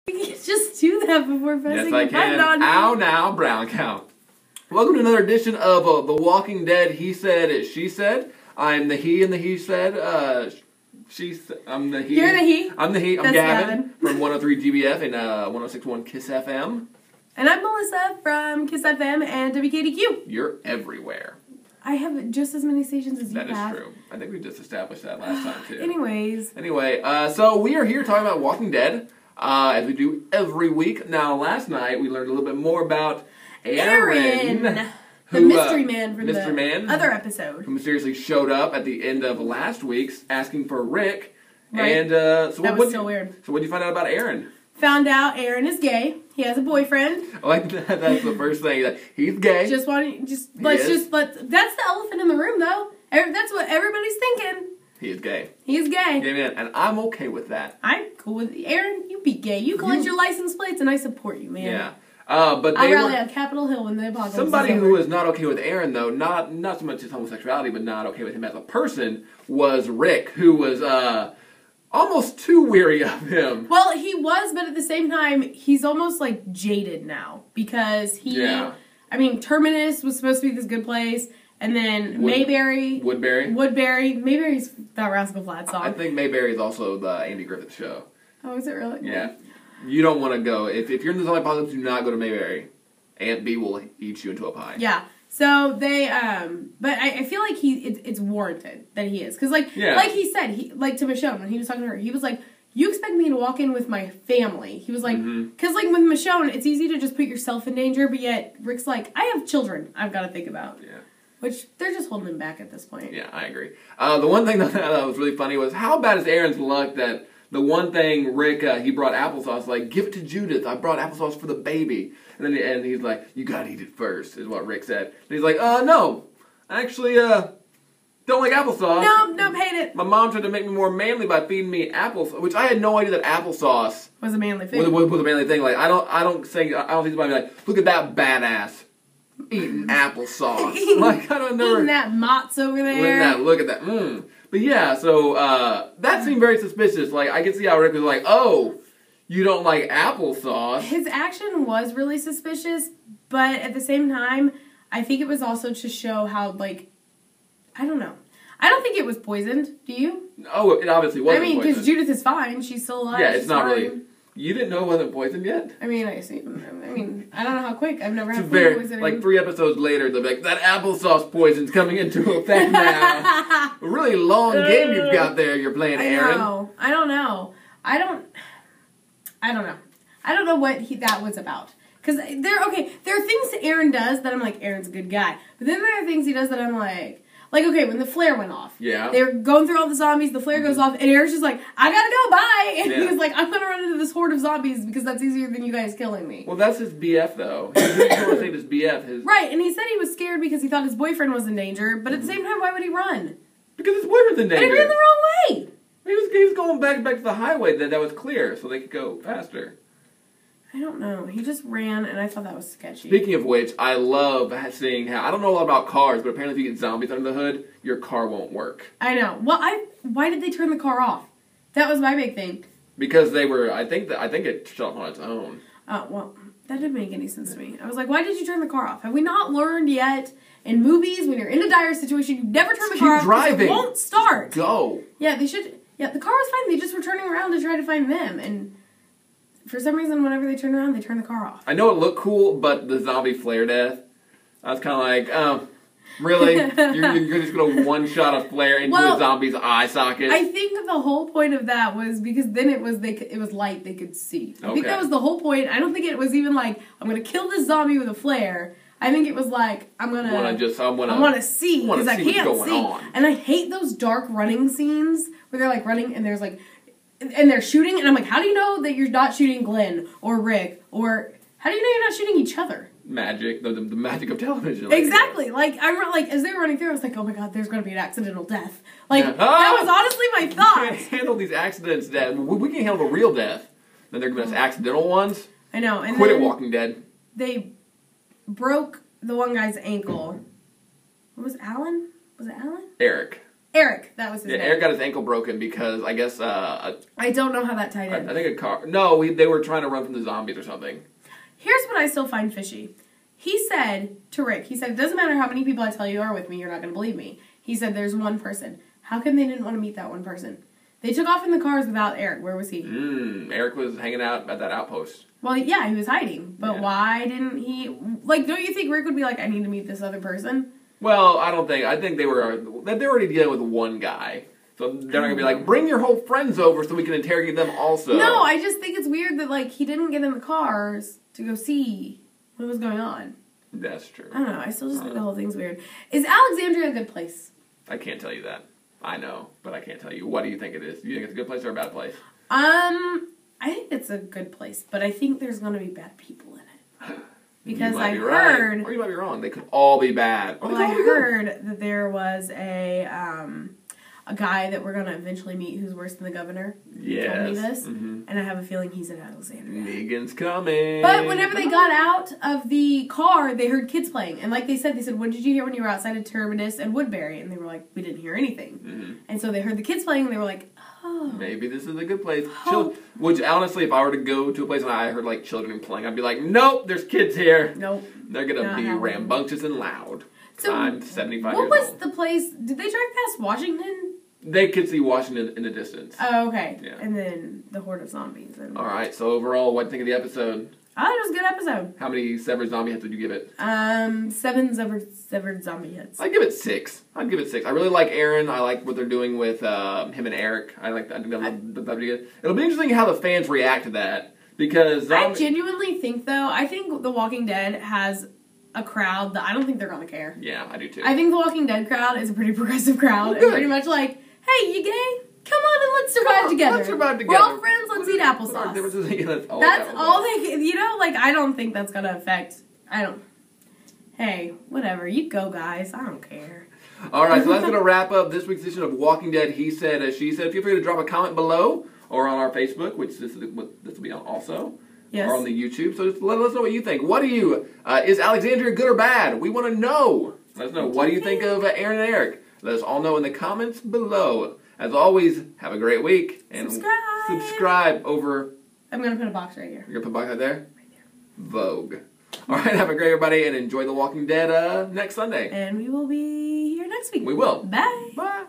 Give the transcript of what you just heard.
You can just do that before pressing Yes, I the button can. on Ow, now, brown count. Welcome to another edition of The Walking Dead. He said, she said. I'm the he and the he said. I'm the he. You're the he. I'm the he. I'm That's Gavin from 103 GBF and 106.1 Kiss FM. And I'm Melissa from Kiss FM and WKDQ. You're everywhere. I have just as many stations as you have. That is true. I think we just established that last time, too. Anyway, so we are here talking about Walking Dead, as we do every week. Now, last night, we learned a little bit more about Aaron. The mystery man from the other episode. Who mysteriously showed up at the end of last week's asking for Rick. Right. And so that was so weird. So what did you find out about Aaron? Found out Aaron is gay. He has a boyfriend. I like that. That's the first thing. That he's gay. That's the elephant in the room, though. That's what everybody's thinking. He is gay. He's gay. Gay man, and I'm okay with that. I'm cool with Aaron. You be gay. You collect your license plates, and I support you, man. Yeah. But I rally on Capitol Hill when the apocalypse somebody is over. who was not okay with Aaron, though, not so much his homosexuality, but not okay with him as a person, was Rick, who was almost too weary of him. Well, he was, but at the same time, he's almost like jaded now because he. Yeah. I mean, Terminus was supposed to be this good place, and then Mayberry. Woodbury. Mayberry's that Rascal Flatts song. I think Mayberry is also the Andy Griffith Show. Oh, is it really? Yeah. You don't want to go. If you're in the zombie apocalypse, do not go to Mayberry. Aunt B will eat you into a pie. Yeah. So they, but I feel like it's warranted that he is. Because, like he said, to Michonne, when he was talking to her, he was like, you expect me to walk in with my family. He was like, because, like, with Michonne, it's easy to just put yourself in danger, but yet Rick's like, I have children I've got to think about. Yeah. Which, they're just holding him back at this point. Yeah, I agree. The one thing that was really funny was how bad is Aaron's luck that the one thing Rick, he brought applesauce, like, give it to Judith. I brought applesauce for the baby. And then he's like, you gotta eat it first, is what Rick said. And he's like, no. I actually, don't like applesauce. Nope, hate it. My mom tried to make me more manly by feeding me applesauce, which I had no idea that applesauce was a manly thing. Was a manly thing. Like, I don't see somebody like, look at that badass eating applesauce. Like, I don't know. Eating that Mott's over there. Look at that. But yeah, so, that seemed very suspicious. Like, I could see how Rick was like, oh, you don't like applesauce. His action was really suspicious, but at the same time, I think it was also to show how, like, I don't know. I don't think it was poisoned. Do you? Oh, it obviously wasn't poisoned. because Judith is fine. She's still alive. Yeah, it's not really. You didn't know it wasn't poisoned yet? I mean, I don't know how quick. I've never had food poisoning. Like 3 episodes later, they're like, that applesauce poison's coming into effect now. A really long game you've got there you're playing, Aaron. I don't know. I don't know what that was about. Because there are things that Aaron does that I'm like, Aaron's a good guy. But then there are things he does that I'm like, okay, when the flare went off. Yeah. They were going through all the zombies, the flare goes off, and Aaron's just like, I gotta go, bye! And he was like, I'm gonna run into this horde of zombies because that's easier than you guys killing me. Well, that's his BF, though. He's trying to save his BF. Right, and he said he was scared because he thought his boyfriend was in danger, but at the same time, why would he run? Because his boyfriend's in danger. And he ran the wrong way! He was going back to the highway that was clear so they could go faster. I don't know. He just ran, and I thought that was sketchy. Speaking of which, I love seeing how... I don't know a lot about cars, but apparently if you get zombies under the hood, your car won't work. I know. Well, why did they turn the car off? That was my big thing. Because they were... I think it shut off on its own. Oh, well, that didn't make any sense to me. I was like, why did you turn the car off? Have we not learned yet in movies when you're in a dire situation, you never turn the car off because it won't start? Go. Yeah, they should... Yeah, the car was fine. They just were turning around to try to find them, and... For some reason, whenever they turn around, they turn the car off. I know it looked cool, but the zombie flare death, I was kind of like, oh, really? you're just going to one-shot a flare into a zombie's eye socket? I think the whole point of that was because then it was light they could see. I think that was the whole point. I don't think it was even like, I'm going to kill this zombie with a flare. I think it was like, I want to see, because I can't see. And I hate those dark running scenes where they're like running and there's like... And they're shooting, and I'm like, how do you know that you're not shooting Glenn or Rick? Or how do you know you're not shooting each other? Magic, the magic of television. Exactly. Like, as they were running through, I was like, oh my god, there's going to be an accidental death. Like, that was honestly my thought. We can't handle these accidents, Dad. We can handle the real death. Then they're giving us accidental ones. I know. And quit it, Walking Dead. They broke the one guy's ankle. What was Alan? Was it Alan? Eric. Eric, that was his name. Eric got his ankle broken because, I guess... I don't know how that tied in. I think a car... No, they were trying to run from the zombies or something. Here's what I still find fishy. He said to Rick, it doesn't matter how many people I tell you are with me, you're not going to believe me. He said, there's one person. How come they didn't want to meet that one person? They took off in the cars without Eric. Where was he? Eric was hanging out at that outpost. Well, yeah, he was hiding. But why didn't he... Like, don't you think Rick would be like, I need to meet this other person? Well, I don't think... I think they're already dealing with one guy. So they're not going to be like, bring your whole friends over so we can interrogate them also. No, I just think it's weird that, like, he didn't get in the cars to go see what was going on. That's true. I don't know. I still just think the whole thing's weird. Is Alexandria a good place? I can't tell you that. I know, but I can't tell you. What do you think it is? Do you think it's a good place or a bad place? I think it's a good place, but I think there's going to be bad people in it. Because I heard... Or you might be wrong. They could all be bad. Well, I heard that there was a guy that we're going to eventually meet who's worse than the governor. Yes. Told me this. Mm-hmm. And I have a feeling he's in Alexandria. Negan's coming. But whenever they got out of the car, they heard kids playing. And like they said, what did you hear when you were outside of Terminus and Woodbury? And they were like, we didn't hear anything. Mm-hmm. And so they heard the kids playing and they were like, oh. Maybe this is a good place. Which, honestly, if I were to go to a place and I heard, like, children playing, I'd be like, nope, there's kids here. Nope. They're going to be rambunctious and loud. So I'm 75 years old. What was the place? Did they drive past Washington? They could see Washington in the distance. Oh, okay. Yeah. And then the horde of zombies. All right, so overall, what do you think of the episode? I thought it was a good episode. How many severed zombie hits would you give it? 7 severed zombie hits. I'd give it 6. I really like Aaron. I like what they're doing with him and Eric. I think that'll be good. It'll be interesting how the fans react to that. Because I genuinely think, though, I think The Walking Dead has a crowd that I don't think they're going to care. Yeah, I do too. I think The Walking Dead crowd is a pretty progressive crowd. It's pretty much like, hey, you gay? Come on and let's survive together. Let's survive together. We're all friends, let's eat applesauce. That's all they, like, I don't think that's going to affect, hey, whatever, you go, guys. I don't care. All right, so that's going to wrap up this week's edition of Walking Dead, He Said, As She Said. Feel free to drop a comment below or on our Facebook, which this will be on also. Yes. Or on the YouTube. So just let us know what you think. What do you, is Alexandria good or bad? We want to know. Let us know. What do you think of Aaron and Eric? Let us all know in the comments below. As always, have a great week. And subscribe over... I'm going to put a box right here. You're going to put a box right there? Right there. Vogue. All right, have a great everybody, and enjoy The Walking Dead next Sunday. And we will be here next week. We will. Bye. Bye.